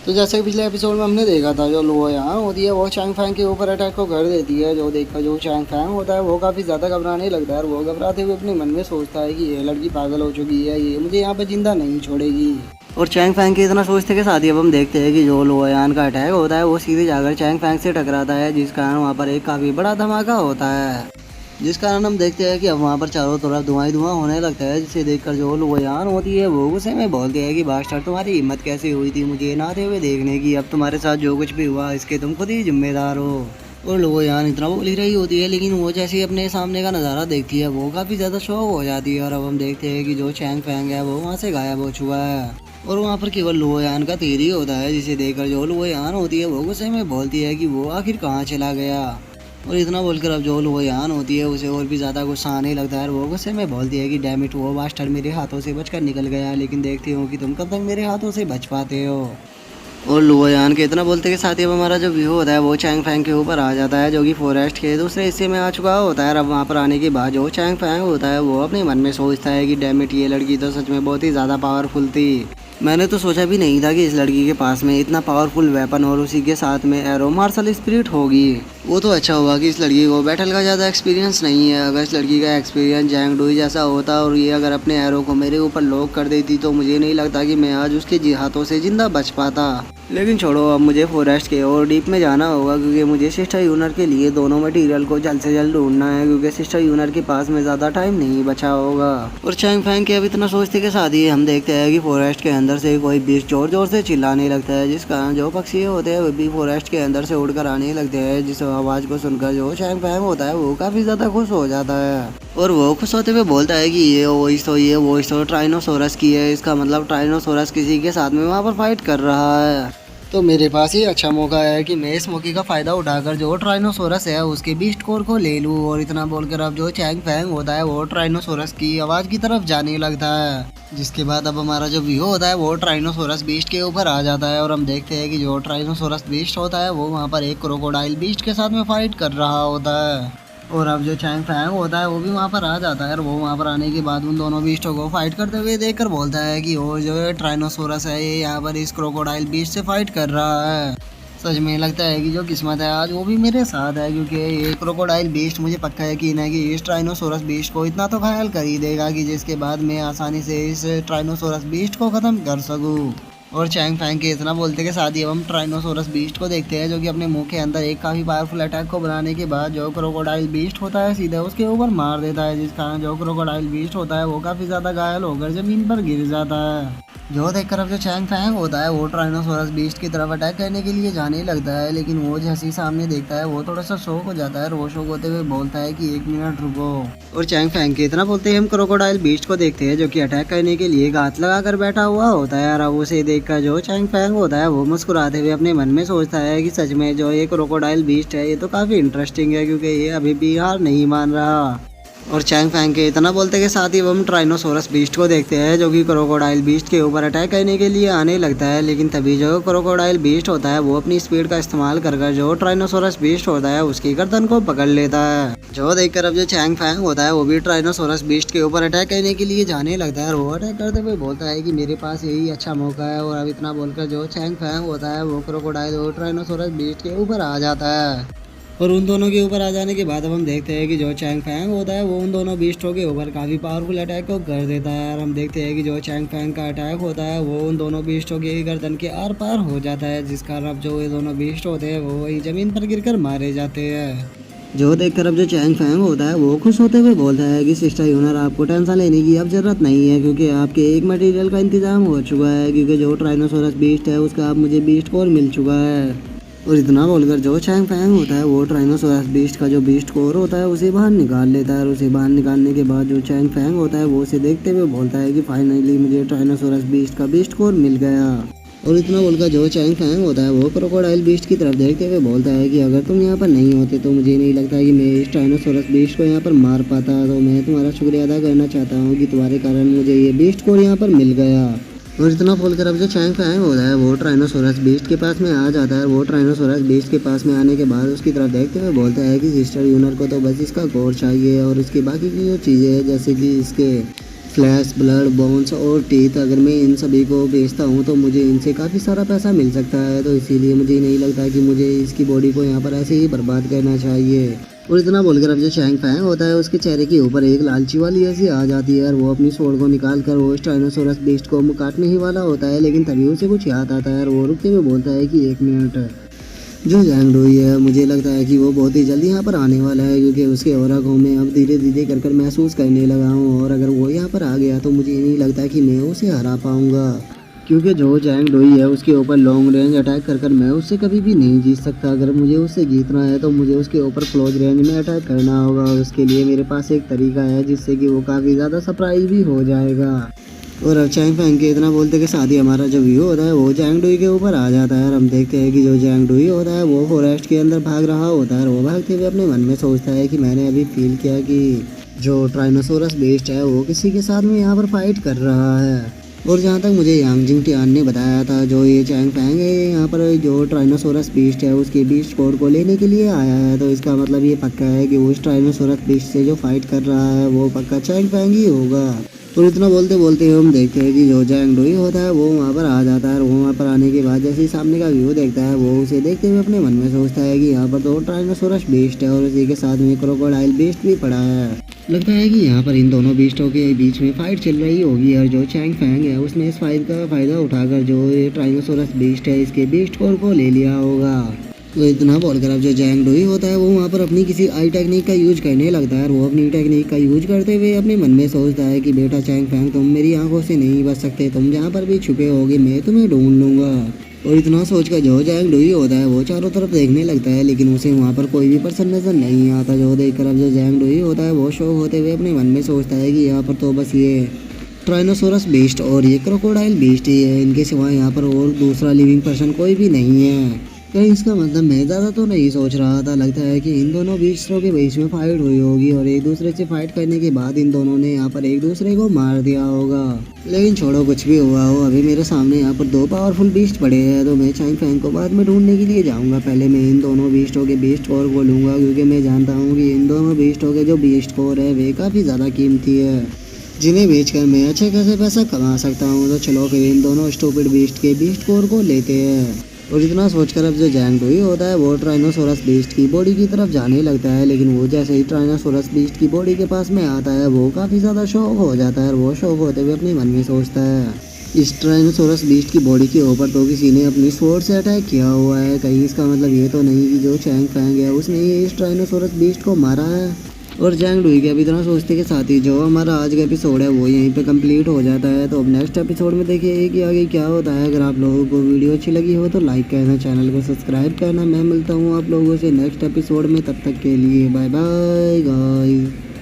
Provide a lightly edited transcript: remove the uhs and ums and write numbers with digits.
तो जैसे कि पिछले एपिसोड में हमने देखा था, जो लो यहाँ होती है वो चैंग फैंग के ऊपर अटैक को कर देती है। जो देखकर जो चैंग फैंग होता है वो काफ़ी ज़्यादा घबराने लगता है और वो घबराते हुए अपने मन में सोचता है कि ये लड़की पागल हो चुकी है, ये मुझे यहाँ पे जिंदा नहीं छोड़ेगी। और चैंग फैंग के इतना सोचते के साथ ही अब हम देखते हैं कि जो लोयान का अटैक होता है वो सीधे जाकर चैंग फैंग से टकराता है, जिस कारण वहाँ पर एक काफ़ी बड़ा धमाका होता है, जिस कारण हम देखते हैं कि अब वहाँ पर चारों तरफ धुआं ही धुआं होने लगता है। जिसे देखकर जो लोयान होती है वो गुस्से में बोलती है कि बास्टर, तुम्हारी हिम्मत कैसे हुई थी मुझे नहाते हुए देखने की, अब तुम्हारे साथ जो कुछ भी हुआ इसके तुम खुद ही जिम्मेदार हो। और लोयान इतना बोल ही रही होती है, लेकिन वो जैसे ही अपने सामने का नज़ारा देखती है वो काफ़ी ज़्यादा शॉक हो जाती है। और अब हम देखते हैं कि जो चैंग फैंग है वो वहाँ से गायब हो चुका है और वहाँ पर केवल लोयान का तीर ही होता है, जिसे देखकर जो लोयान होती है वो गुस्से में बोलती है कि वो आखिर कहाँ चला गया। और इतना बोलकर अब जो लोयान होती है उसे और भी ज़्यादा गुस्सा आने लगता है और वो गुस्से में बोलती है कि डैम इट, वो बास्टर मेरे हाथों से बचकर निकल गया, लेकिन देखती हूँ कि तुम कब तक मेरे हाथों से बच पाते हो। और लोयान के इतना बोलते के साथ ही अब हमारा जो व्यू होता है वो चैंग फैंग के ऊपर आ जाता है, जो कि फॉरेस्ट के दूसरे हिस्से में आ चुका होता है। और अब वहाँ पर आने के बाद जो चैंग फैंग होता है वो अपने मन में सोचता है कि डैम इट, ये लड़की तो सच में बहुत ही ज़्यादा पावरफुल थी। मैंने तो सोचा भी नहीं था कि इस लड़की के पास में इतना पावरफुल वेपन और उसी के साथ में एरो मार्शल स्पिरिट होगी। वो तो अच्छा हुआ कि इस लड़की को बैटल का ज़्यादा एक्सपीरियंस नहीं है। अगर इस लड़की का एक्सपीरियंस जैंग डुई जैसा होता और ये अगर अपने एरो को मेरे ऊपर लॉक कर देती तो मुझे नहीं लगता कि मैं आज उसके हाथों से जिंदा बच पाता। लेकिन छोड़ो, अब मुझे फॉरेस्ट के और डीप में जाना होगा, क्योंकि मुझे सिस्टर यूनर के लिए दोनों मटेरियल को जल्द से जल्द ढूंढना है, क्योंकि सिस्टर यूनर के पास में ज़्यादा टाइम नहीं बचा होगा। और चैंग फैंग के अब इतना सोचते के साथ ही हम देखते हैं कि फॉरेस्ट के अंदर से कोई बीस्ट जोर जोर से चिल्लाने लगता है, जिस कारण जो पक्षी होते हैं वो भी फॉरेस्ट के अंदर से उड़कर आने लगते हैं। जिस आवाज़ को सुनकर जो चैंग फैंग होता है वो काफ़ी ज़्यादा खुश हो जाता है और वो खुश होते हुए बोलता है कि ये वॉइस तो ट्राइनोसोरस की है, इसका मतलब ट्राइनोसोरस किसी के साथ में वहाँ पर फाइट कर रहा है। तो मेरे पास ही अच्छा मौका है कि मैं इस मौके का फ़ायदा उठाकर जो ट्राइनोसोरस है उसके बीस्ट कोर को ले लूँ। और इतना बोलकर अब जो चैंग फैंग होता है वो ट्राइनोसोरस की आवाज़ की तरफ जाने लगता है, जिसके बाद अब हमारा जो व्यू होता है वो ट्राइनोसोरस बीस्ट के ऊपर आ जाता है। और हम देखते हैं कि जो ट्राइनोसोरस बीस्ट होता है वो वहाँ पर एक क्रोकोडाइल बीस्ट के साथ में फाइट कर रहा होता है। और अब जो चैंग फैंग होता है वो भी वहाँ पर आ जाता है और वो वहाँ पर आने के बाद उन दोनों बीस्टों को फाइट करते हुए देखकर बोलता है कि वो जो है ट्राइनोसोरस है ये यहाँ पर इस क्रोकोडाइल बीस्ट से फाइट कर रहा है। सच में लगता है कि जो किस्मत है आज वो भी मेरे साथ है, क्योंकि ये क्रोकोडाइल बीस्ट, मुझे पक्का यकीन है कि इस ट्राइनोसोरस बीस्ट को इतना तो घायल कर ही देगा कि जिसके बाद मैं आसानी से इस ट्राइनोसोरस बीस्ट को ख़त्म कर सकूँ। और चैंग फैंग के इतना बोलते के साथ ही अब हम ट्राइनोसोरस बीस्ट को देखते हैं, जो कि अपने मुंह के अंदर एक काफ़ी पावरफुल अटैक को बनाने के बाद जो क्रोकोडाइल बीस्ट होता है सीधे उसके ऊपर मार देता है, जिस कारण जो क्रोकोडाइल बीस्ट होता है वो काफ़ी ज़्यादा घायल होकर ज़मीन पर गिर जाता है। जो देखकर अब जो चैंग फैंग होता है वो ट्राइनोसोरस बीस्ट की तरफ अटैक करने के लिए जाने लगता है, लेकिन वो जैसे ही सामने देखता है वो थोड़ा सा शॉक हो जाता है और वो शॉक होते हुए बोलता है कि 1 मिनट रुको। और चैंग फैंग के इतना बोलते ही हम क्रोकोडाइल बीस्ट को देखते हैं, जो कि अटैक करने के लिए घात लगाकर बैठा हुआ होता है। और अब उसे देखकर जो चैंग फैंग होता है वो मुस्कुराते हुए अपने मन में सोचता है कि सच में जो ये क्रोकोडाइल बीस्ट है ये तो काफ़ी इंटरेस्टिंग है, क्योंकि ये अभी भी हार नहीं मान रहा। और चैंग फैंग के इतना बोलते के साथ ही हम ट्राइनोसोरस बीस्ट को देखते हैं, जो कि क्रोकोडाइल बीस्ट के ऊपर अटैक करने के लिए आने लगता है। लेकिन तभी जो क्रोकोडाइल बीस्ट होता है वो अपनी स्पीड का इस्तेमाल कर जो ट्राइनोसोरस बीस्ट होता है उसकी गर्दन को पकड़ लेता है। जो देखकर अब जो चैंग फैंग होता है वो भी ट्राइनोसोरस बीस्ट के ऊपर अटैक करने के लिए जाने लगता है और वो अटैक करते हुए बोलता है कि मेरे पास यही अच्छा मौका है। और अब इतना बोलकर जो चैंग फैंग होता है वो क्रोकोडाइल और ट्राइनोसोरस बीस्ट के ऊपर आ जाता है। और उन दोनों के ऊपर आ जाने के बाद अब हम देखते हैं कि जो चैंग फैंग होता है वो उन दोनों बीस्टों के ऊपर काफ़ी पावरफुल अटैक को कर देता है। और हम देखते हैं कि जो चैंग फैंग का अटैक होता है वो उन दोनों बीस्टों की गर्दन के आर पार हो जाता है, जिस कारण अब जो ये दोनों बीस्ट होते हैं वो वही ज़मीन पर गिरकर मारे जाते हैं। जो देखकर अब जो चैंग फैंग होता है वो खुश होते हुए बोलता है कि सिस्टर यूनर, आपको टेंशन लेने की अब जरूरत नहीं है, क्योंकि आपके एक मटेरियल का इंतजाम हो चुका है, क्योंकि जो ट्राइनोसोरस बीस्ट है उसका अब मुझे बीस्ट कोर मिल चुका है। और इतना बोलकर जो चैंग फैंग होता है वो ट्राइनोसोरस बीस्ट का जो बीस्ट कोर होता है उसे बाहर निकाल लेता है। और उसे बाहर निकालने के बाद जो चैंग फैंग होता है वो उसे देखते हुए बोलता है कि फाइनली मुझे ट्राइनोसोरस बीस्ट का बीस्ट कोर मिल गया। और इतना बोलकर जो चैंग फैंग होता है वो क्रोकोडाइल बीस्ट की तरफ देखते हुए बोलता है कि अगर तुम यहाँ पर नहीं होते तो मुझे नहीं लगता कि मैं इस ट्राइनोसोरस बीस्ट को यहाँ पर मार पाता। तो मैं तुम्हारा शुक्रिया अदा करना चाहता हूँ कि तुम्हारे कारण मुझे ये बीस्ट कोर यहाँ पर मिल गया। और इतना बोलकर अब जो चैंग फैंग होता है वो ट्राइनोसोरस बीस्ट के पास में आ जाता है। वो ट्राइनोसोरस बीस्ट के पास में आने के बाद उसकी तरफ देखते हुए बोलता है कि सिस्टर यूनर को तो बस इसका कोर चाहिए और इसकी बाकी की जो चीज़ें हैं जैसे कि इसके फ्लैश, ब्लड, बोन्स और टीथ। अगर मैं इन सभी को बेचता हूँ तो मुझे इनसे काफ़ी सारा पैसा मिल सकता है, तो इसीलिए मुझे नहीं लगता कि मुझे इसकी बॉडी को यहाँ पर ऐसे ही बर्बाद करना चाहिए। और इतना बोलकर अब जो चैंग फैंग होता है उसके चेहरे के ऊपर एक लालची वाली ऐसी आ जाती है और वो अपनी स्वॉर्ड को निकाल कर वो टाइनोसोरस बीस्ट को काटने ही वाला होता है, लेकिन तभी उसे कुछ याद आता है और वो रुकते हुए बोलता है कि 1 मिनट। जो जैंग डोई है मुझे लगता है कि वो बहुत ही जल्दी यहाँ पर आने वाला है, क्योंकि उसके ऑरा को मैं अब धीरे धीरे कर महसूस करने लगा हूँ, और अगर वो यहाँ पर आ गया तो मुझे नहीं लगता कि मैं उसे हरा पाऊँगा, क्योंकि जो जैंग डोई है उसके ऊपर लॉन्ग रेंज अटैक कर मैं उससे कभी भी नहीं जीत सकता। अगर मुझे उससे जीतना है तो मुझे उसके ऊपर क्लोज रेंज में अटैक करना होगा, और उसके लिए मेरे पास एक तरीका है जिससे कि वो काफ़ी ज़्यादा सरप्राइज भी हो जाएगा। और अब चैंग फैंग के इतना बोलते के साथ ही हमारा जो व्यू होता है वो जैंग डोई के ऊपर आ जाता है, और हम देखते हैं कि जो जैंग डोई होता है वो फॉरेस्ट के अंदर भाग रहा होता है, और वो भागते हुए अपने मन में सोचता है कि मैंने अभी फील किया कि जो ट्राइनोसोरस बीस्ट है वो किसी के साथ में यहाँ पर फाइट कर रहा है। और जहाँ तक मुझे यांग जिंग टियान ने बताया था, जो ये चैंग फैंग है यहाँ पर जो ट्राइनोसोरस बीस्ट है उसके बीस्ट कोड को लेने के लिए आया है, तो इसका मतलब ये पक्का है कि उस ट्राइनोसोरस बीस्ट से जो फाइट कर रहा है वो पक्का चैंग फैंग ही होगा। और इतना बोलते बोलते हम देखते हैं कि जो जैंग डोई होता है वो वहाँ पर आ जाता है, और वो वहाँ पर आने के बाद जैसे ही सामने का व्यू देखता है वो उसे देखते हुए अपने मन में सोचता है कि यहाँ पर तो ट्राइनोसोरस बीस्ट है और उसी के साथ में क्रोकोडाइल बीस्ट भी पड़ा है। लगता है कि यहाँ पर इन दोनों बीस्टों के बीच में फाइट चल रही होगी, और जो चैंग फैंग है उसने इस फाइट का फ़ायदा उठाकर जो ये ट्राइनोसोरस बीस्ट है इसके बीस्ट कोर को ले लिया होगा। तो इतना बोलकर अब जो जैंग डोई होता है वो वहाँ पर अपनी किसी आई टेक्निक का यूज करने लगता है, और वो अपनी टेक्निक का यूज करते हुए अपने मन में सोचता है कि बेटा चैंग फैंग तुम मेरी आंखों से नहीं बच सकते, तुम जहाँ पर भी छुपे होगे मैं तुम्हें ढूंढ लूँगा। और इतना सोचकर जो जैंग डोई होता है वो चारों तरफ देखने लगता है, लेकिन उसे वहाँ पर कोई भी पर्सन नजर नहीं आता। जो देखकर अब जो जैंग डोई होता है वो शौक होते हुए अपने मन में सोचता है कि यहाँ पर तो बस ये ट्राइनोसोरस बीस्ट और ये क्रोकोडाइल बीस्ट ही है, इनके सिवा यहाँ पर और दूसरा लिविंग पर्सन कोई भी नहीं है। कहीं इसका मतलब मैं ज़्यादा तो नहीं सोच रहा था, लगता है कि इन दोनों बीस्टों के बीच में फाइट हुई होगी, और एक दूसरे से फाइट करने के बाद इन दोनों ने यहाँ पर एक दूसरे को मार दिया होगा। लेकिन छोड़ो कुछ भी हुआ हो, अभी मेरे सामने यहाँ पर 2 पावरफुल बीस्ट पड़े हैं, तो मैं चैंग फैंग को बाद में ढूंढने के लिए जाऊँगा। पहले मैं इन दोनों बीस्टों के बीस्ट कोर को लूँगा, क्योंकि मैं जानता हूँ कि इन दोनों बीस्टों के जो बीस्ट कोर है वे काफ़ी ज़्यादा कीमती है, जिन्हें बेचकर मैं अच्छे खासे पैसा कमा सकता हूँ। तो चलो फिर इन दोनों स्टूपिड बीस्ट के बीस्ट कोर को लेते हैं। और इतना सोचकर अब जो जैंग डोई होता है वो ट्राइनोसोरस बीस्ट की बॉडी की तरफ जाने लगता है, लेकिन वो जैसे ही ट्राइनोसोरस बीस्ट की बॉडी के पास में आता है वो काफ़ी ज़्यादा शौक हो जाता है, और वो शौक होते हुए अपने मन में सोचता है इस ट्राइनोसोरस बीस्ट की बॉडी के ऊपर तो किसी ने अपनी स्वॉर्ड से अटैक किया हुआ है, कहीं इसका मतलब ये तो नहीं कि जो चैंग फैंग है उसने ये इस ट्राइनोसोरस बीस्ट को मारा है। और जैंग डोई के अभी इतना सोचते के साथ ही जो हमारा आज का एपिसोड है वो यहीं पे कंप्लीट हो जाता है। तो अब नेक्स्ट एपिसोड में देखिए कि आगे क्या होता है। अगर आप लोगों को वीडियो अच्छी लगी हो तो लाइक करना, चैनल को सब्सक्राइब करना। मैं मिलता हूँ आप लोगों से नेक्स्ट एपिसोड में, तब तक के लिए बाय बाय गाइस।